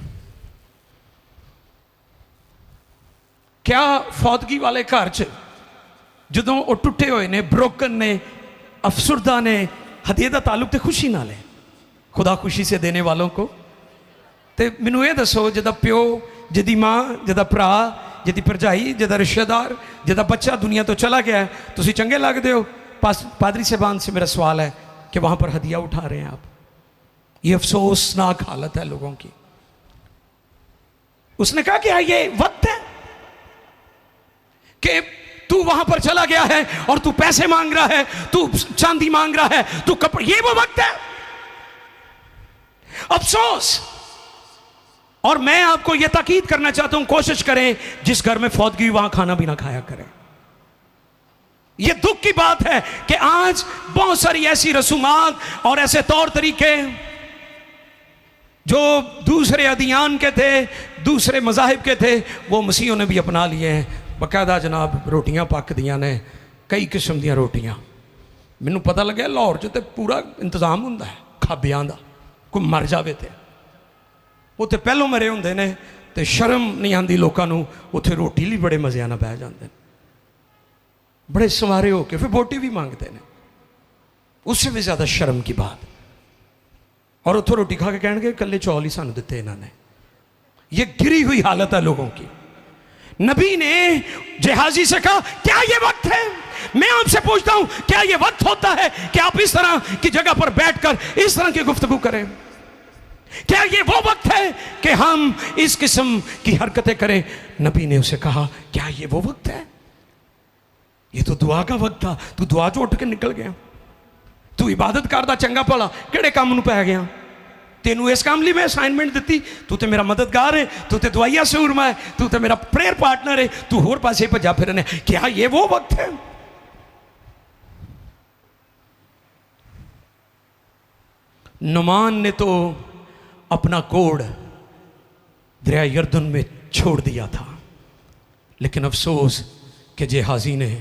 क्या फौतगी वाले घर च जदों वो टुटे हुए ने, ब्रोकन ने, अफसुरदा ने, हदिये का ताल्लुक तो खुशी नाल है, खुदा खुशी से देने वालों को। तो मैनू ये दसो, जिदा प्यो, जिदी माँ, जिदा भरा, जिदी भरजाई, जिदा रिश्तेदार, जिदा बच्चा दुनिया तो चला गया है, तुसी चंगे लगते हो? पादरी साहबान से मेरा सवाल है कि वहां पर हदिया उठा रहे हैं आप। ये अफसोसनाक हालत है लोगों की। उसने कहा कि ये वक्त है कि तू वहां पर चला गया है और तू पैसे मांग रहा है, तू चांदी मांग रहा है, तू कपड़े, ये वो वक्त है। अफसोस। और मैं आपको यह ताकीद करना चाहता हूं, कोशिश करें जिस घर में फौतगी वहां खाना भी ना खाया करें। यह दुख की बात है कि आज बहुत सारी ऐसी रसूमात और ऐसे तौर तरीके जो दूसरे अदियान के थे, दूसरे मज़ाहिब के थे, वो मसीहों ने भी अपना लिए हैं। बाकायदा जनाब रोटियां पकदियां ने, कई किस्म दी रोटियां। मैनू पता लगे लाहौर च तो पूरा इंतजाम होंदा है खाबियां दा, कोई मर जावे तो उत्थे पहलों मरे होंदे ने, तो शर्म नहीं आती लोगों को, उत्थे रोटी लिए बड़े मज़े नाल बह जाते हैं, बड़े संवारे होके, फिर बोटी भी मांगते हैं, उससे भी ज़्यादा शर्म की बात। और उतो रोटी खा के कहेंगे कल्ले चौल ही सानू दिते इन्होंने। ये गिरी हुई हालत है लोगों की। नबी ने जहाजी से कहा, क्या ये वक्त है? मैं आपसे पूछता हूं, क्या ये वक्त होता है कि आप इस तरह की जगह पर बैठकर इस तरह की गुफ्तगू करें? क्या ये वो वक्त है कि हम इस किस्म की हरकतें करें? नबी ने उसे कहा, क्या ये वो वक्त है? ये तो दुआ का वक्त था, तू दुआ चो उठ के निकल गया, तू इबादत करदा चंगा भला किहड़े काम नूं पै गया? तेनू इस काम लिए मैं असाइनमेंट दी, तू तो मेरा मददगार है, तू तो दुआइया सूरमा है, तू तो मेरा प्रेयर पार्टनर है, तू होर पासे भजा फिरने। क्या ये वो वक्त है? नुमान ने तो अपना कोड दरिया यर्दन में छोड़ दिया था, लेकिन अफसोस कि जेहाजी ने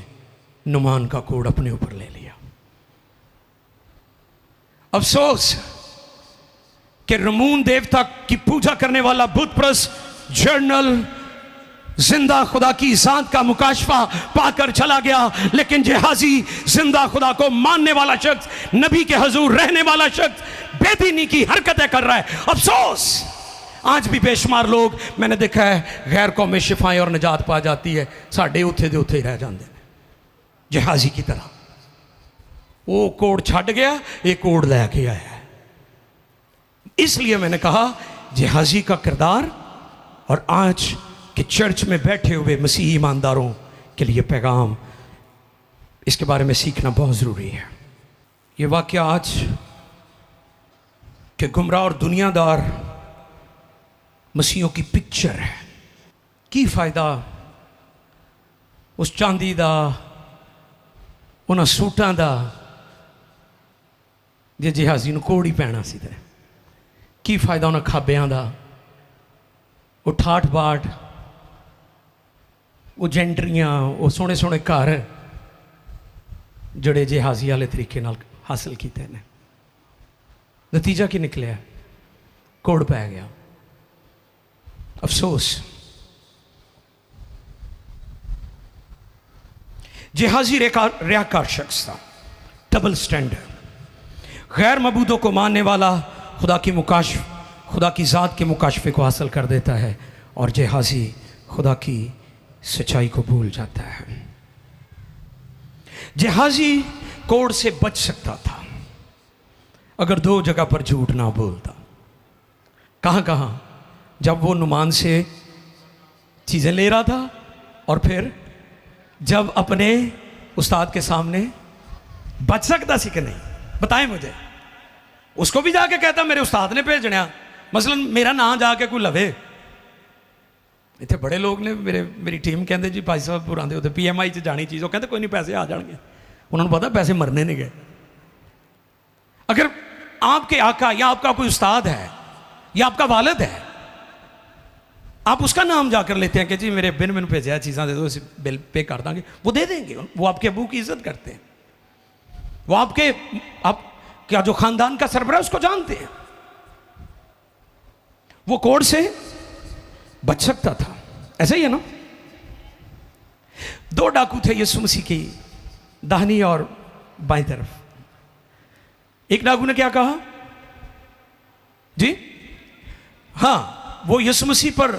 नुमान का कोड अपने ऊपर ले लिया। अफसोस कि रमून देवता की पूजा करने वाला बुत परस्त जर्नल जिंदा खुदा की जात का मुकाशफा पाकर चला गया, लेकिन जेहाजी जिंदा खुदा को मानने वाला शख्स, नबी के हजूर रहने वाला शख्स बेदीनी की हरकतें कर रहा है। अफसोस आज भी बेशुमार लोग मैंने देखा है, गैर कौमी शिफाएं और निजात पा जाती है, साढ़े उत्थे दे उत्थे ही रह जाते हैं जहाजी की तरह। वो कोड छड़ गया, ये कोड लैके आया है। इसलिए मैंने कहा जहाजी का किरदार और आज के चर्च में बैठे हुए मसीही ईमानदारों के लिए पैगाम, इसके बारे में सीखना बहुत ज़रूरी है। ये वाक़या आज के गुमराह और दुनियादार मसीहों की पिक्चर है। की फायदा उस चांदी दा, उन्हां सूटां दा जे जहाजी नूं कोड़ ही पैना सी ते की फायदा उन्हां खाबियां दा, वो ठाठ बाट, वो जेंटरियां, वो सोहने सोहने घर जड़े जहाजी वाले तरीके नाल हासिल किए ने। नतीजा की निकलिया? कोड़ पै गया। अफसोस। जहाजी रियाकार शख्स था, डबल स्टैंडर्ड। गैर मबूदों को मानने वाला खुदा की ज़ात के मुकाशफे को हासिल कर देता है, और जेहाजी खुदा की सच्चाई को भूल जाता है। जेहाजी कोड़ से बच सकता था अगर दो जगह पर झूठ ना बोलता। कहाँ कहाँ? जब वो नुमान से चीज़ें ले रहा था, और फिर जब अपने उस्ताद के सामने बच सकता सी कि नहीं, बताएं मुझे। उसको भी जाके कहता मेरे उस्ताद ने भेजना, मसलन मेरा ना जाके कोई लवे। इतने बड़े लोग ने मेरी टीम कहते जी भाई साहब पुराने उधर PMI च जानी चीज़, वो कहते कोई नहीं पैसे आ जाएंगे, उन्होंने पता पैसे मरने नहीं गए। अगर आपके आका या आपका कोई उस्ताद है या आपका वालिद है, आप उसका नाम जाकर लेते हैं कि जी मेरे बिन भेजा है चीज़ां दे दो, इसे बिल पे कर देंगे, वो दे देंगे। वो आपके अबू की इज्जत करते हैं, वो आप क्या जो खानदान का सरबराह उसको जानते हैं। वो कोड़ से बच सकता था। ऐसा ही है ना? दो डाकू थे यीशु मसीह की दाहिनी और बाईं तरफ। एक डाकू ने क्या कहा जी? हाँ, वो यीशु मसीह पर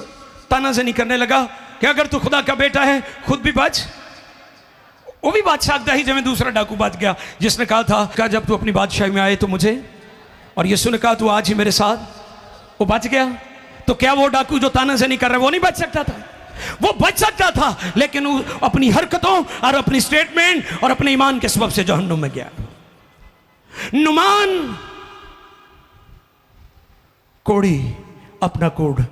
तानाज़नी करने लगा कि अगर तू खुदा का बेटा है खुद भी बच। वो भी बादशाह था ही, जब दूसरा डाकू बच गया जिसने कहा था जब तू अपनी बादशाही में आए तो मुझे, और यीशु ने कहा तू आज ही मेरे साथ, वो बच गया। तो क्या वो डाकू जो तानाज़नी कर रहा है वो नहीं बच सकता था? वो बच सकता था, लेकिन वो अपनी हरकतों और अपनी स्टेटमेंट और अपने ईमान के सबब से जहन्नुम में गया। नुमान कोड़ी अपना कोड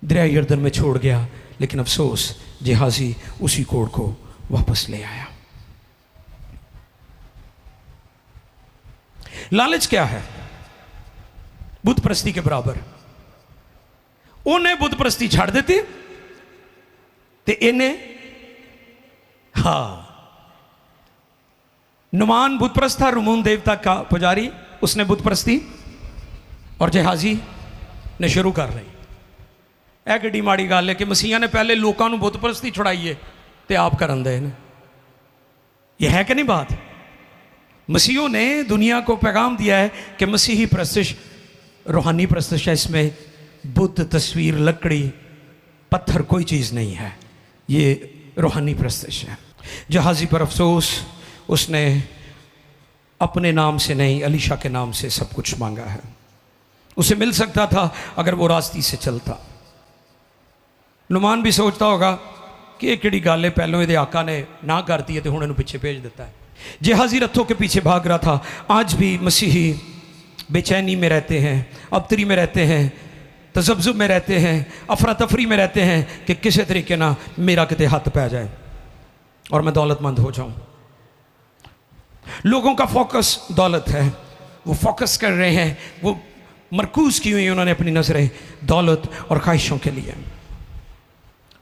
दरिया यर्दन में छोड़ गया, लेकिन अफसोस जेहाजी उसी कोड को वापस ले आया। लालच क्या है? बुत परस्ती के बराबर। उन्हें बुत परस्ती छाड़ देती ते इन्हें, हाँ, नुमान बुत परस्त था, रुमून देवता का पुजारी, उसने बुत परस्ती, और जेहाजी ने शुरू कर रही। यह किड्डी माड़ी गल है कि मसीहा ने पहले लोगों को बुत परस्ती छुड़ाई है तो आप करन दे ने। यह है कि नहीं बात? मसीहों ने दुनिया को पैगाम दिया है कि मसीही प्रस्तुश रूहानी प्रस्तुश है, इसमें बुद्ध, तस्वीर, लकड़ी, पत्थर कोई चीज़ नहीं है, ये रूहानी प्रस्तुश है। जहाजी पर अफसोस, उसने अपने नाम से नहीं अलीशा के नाम से सब कुछ मांगा है। उसे मिल सकता था अगर वो रास्ते से चलता। नुमान भी सोचता होगा कि एक किड़ी गल है, पहलों ये आका ने ना करती है तो हुण इन्हूं पिछे भेज दिता है। जेहाजी रथों के पीछे भाग रहा था। आज भी मसीही बेचैनी में रहते हैं, अबतरी में रहते हैं, तजब्जुब में रहते हैं, अफरा तफरी में रहते हैं कि किसी तरीके ना मेरा किते हाथ पै जाए और मैं दौलतमंद हो जाऊं। लोगों का फोकस दौलत है, वो फोकस कर रहे हैं, वो मरकूज की हुई उन्होंने अपनी नजरें दौलत और ख्वाहिशों के लिए,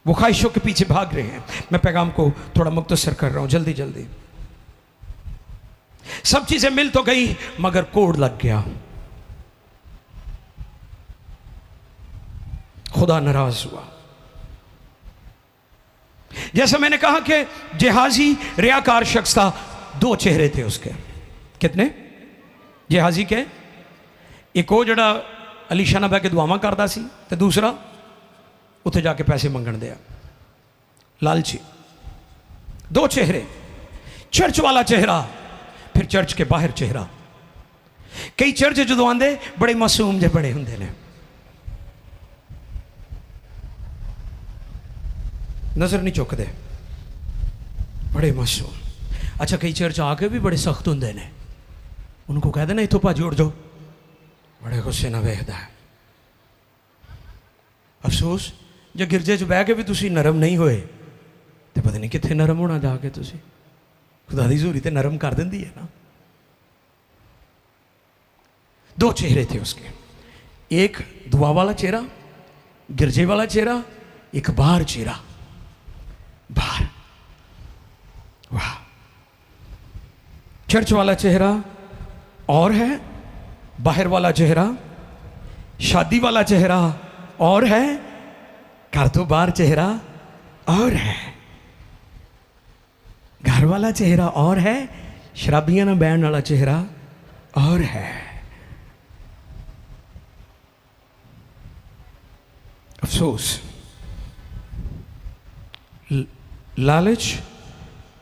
वो ख्वाहिशों के पीछे भाग रहे हैं। मैं पैगाम को थोड़ा मुख्तसर कर रहा हूं, जल्दी जल्दी। सब चीजें मिल तो गई मगर कोड लग गया। खुदा नाराज हुआ। जैसा मैंने कहा कि जेहाजी रियाकार शख्स था, दो चेहरे थे उसके। कितने जेहाजी के? एक वो जड़ा अलीशा ना बह के दुआवां करता सी, ते दूसरा उत्थे जाके पैसे मंगण दिया, लालची। दो चेहरे, चर्च वाला चेहरा, फिर चर्च के बाहर चेहरा। कई चर्च जो आंदे बड़े मासूम जे बड़े हुंदे ने, नजर नहीं चुकते, बड़े मासूम। अच्छा, कई चर्च आके भी बड़े सख्त होंगे ने, उनको कह देना इतों भाजी उड़ जाओ, बड़े गुस्से ना वेखदा है। अफसोस जो गिरजे च बह के भी तुसी नरम नहीं होए तो पता नहीं कितने नरम होना जाके तुसी। खुदा दी हज़ूरी ते नरम कर देंदी है ना। दो चेहरे थे उसके, एक दुआ वाला चेहरा, गिरजे वाला चेहरा, एक बाहर चेहरा, बाहर। वाह, चर्च वाला चेहरा और है, बाहर वाला चेहरा, शादी वाला चेहरा और है, घर तो बाहर चेहरा और है, घर वाला चेहरा और है, शराबियां ना बहन वाला चेहरा और है। अफसोस, लालच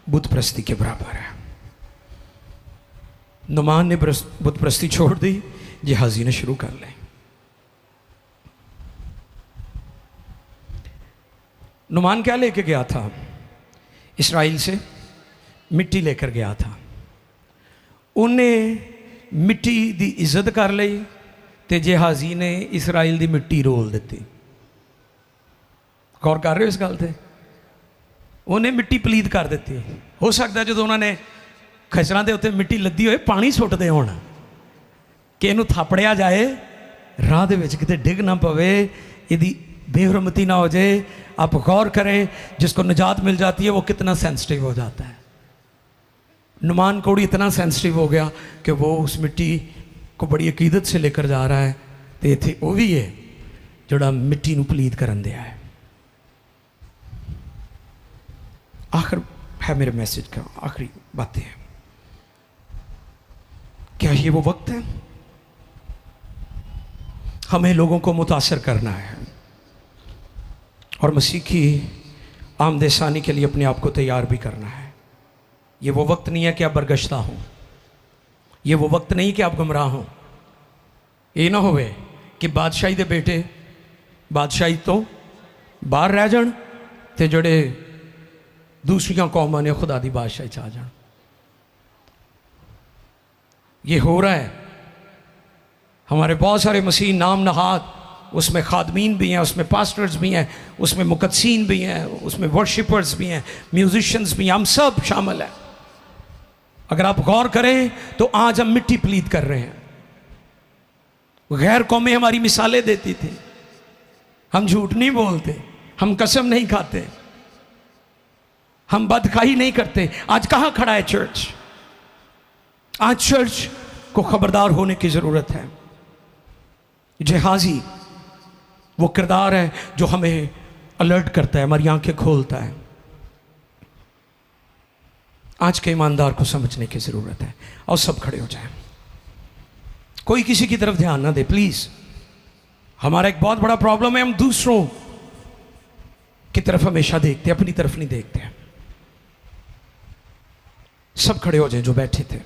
बुत प्रस्ती के बराबर है। नुमान ने बुत प्रस्ती छोड़ दी, जिहाजी ने शुरू कर ली। नुमान क्या लेके गया था? इस्राइल से मिट्टी लेकर गया था। उन्हें मिट्टी दी इज्जत कर ली ते जिहाजी ने इस्राइल दी मिट्टी रोल दी। गौर कर रहे हो इस गल ते? उन्हें मिट्टी पलीत कर दी। हो सकता जो उन्होंने खचरां दे उत्ते मिट्टी लद्दी होए पानी सुटते होण कि इनू थापड़िया जाए, राह दे विच किते डिग ना पवे, इहदी बेहरमती ना हो जाए। आप गौर करें, जिसको निजात मिल जाती है वो कितना सेंसिटिव हो जाता है। नुमान कोड़ी इतना सेंसिटिव हो गया कि वो उस मिट्टी को बड़ी अकीदत से लेकर जा रहा है। तो इत्थे वो भी है जोड़ा मिट्टी नू पलीत करन दिया है। आखिर है मेरे मैसेज का आखिरी बातें हैं। क्या ये वो वक्त है? हमें लोगों को मुतासर करना है और मसीह की आमदेसानी के लिए अपने आप को तैयार भी करना है। ये वो वक्त नहीं है कि आप बरगश्ता हों, ये वो वक्त नहीं कि आप गुमराह हों। ये ना होवे कि बादशाही दे बेटे बादशाही तो बाहर रह जान ते जड़े दूसरियां कौमां ने खुदा दी बादशाही च आ जान। ये हो रहा है। हमारे बहुत सारे मसीह नाम नहाद, उसमें खादमीन भी हैं, उसमें पास्टर्स भी हैं, उसमें मुकद्दसीन भी हैं, उसमें वर्शिपर्स भी हैं, म्यूजिशियंस भी हैं, हम सब शामिल हैं। अगर आप गौर करें तो आज हम मिट्टी पलीत कर रहे हैं। गैर कौमें हमारी मिसालें देती थी। हम झूठ नहीं बोलते, हम कसम नहीं खाते, हम बदखाई नहीं करते। आज कहाँ खड़ा है चर्च? आज चर्च को खबरदार होने की जरूरत है। जिहाजी वो किरदार है जो हमें अलर्ट करता है, हमारी आंखें खोलता है। आज के ईमानदार को समझने की जरूरत है। और सब खड़े हो जाएं, कोई किसी की तरफ ध्यान ना दे प्लीज। हमारा एक बहुत बड़ा प्रॉब्लम है, हम दूसरों की तरफ हमेशा देखते हैं, अपनी तरफ नहीं देखते। सब खड़े हो जाएं जो बैठे थे।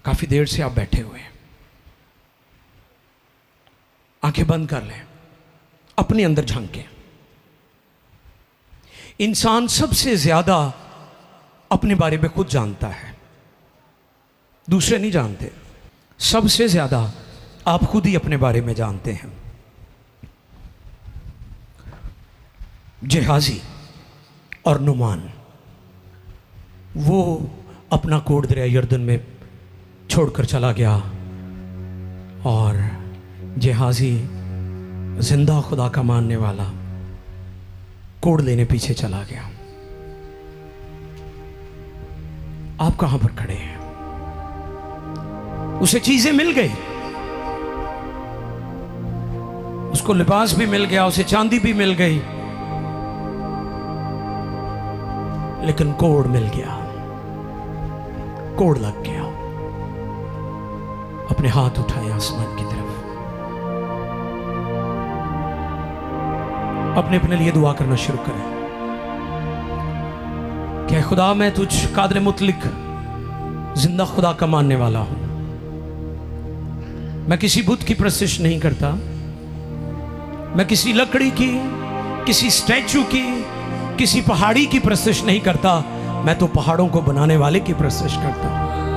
काफी देर से आप बैठे हुए हैं, आंखें बंद कर लें, अपने अंदर झांकें। इंसान सबसे ज्यादा अपने बारे में खुद जानता है, दूसरे नहीं जानते। सबसे ज्यादा आप खुद ही अपने बारे में जानते हैं। जिहाजी और नुमान वो अपना कोट दरिया यर्दन में छोड़कर चला गया और जिहाजी जिंदा खुदा का मानने वाला कोड लेने पीछे चला गया। आप कहां पर खड़े हैं? उसे चीजें मिल गई, उसको लिबास भी मिल गया, उसे चांदी भी मिल गई, लेकिन कोड मिल गया, कोड लग गया। अपने हाथ उठाए आसमान की तरफ, अपने लिए दुआ करना शुरू करें। क्या खुदा, मैं तुझ कादर मुतलिक जिंदा खुदा का मानने वाला हूं। मैं किसी बुत की प्रस्तिश नहीं करता, मैं किसी लकड़ी की, किसी स्टैचू की, किसी पहाड़ी की प्रस्तिश नहीं करता। मैं तो पहाड़ों को बनाने वाले की प्रस्तिश करता हूं।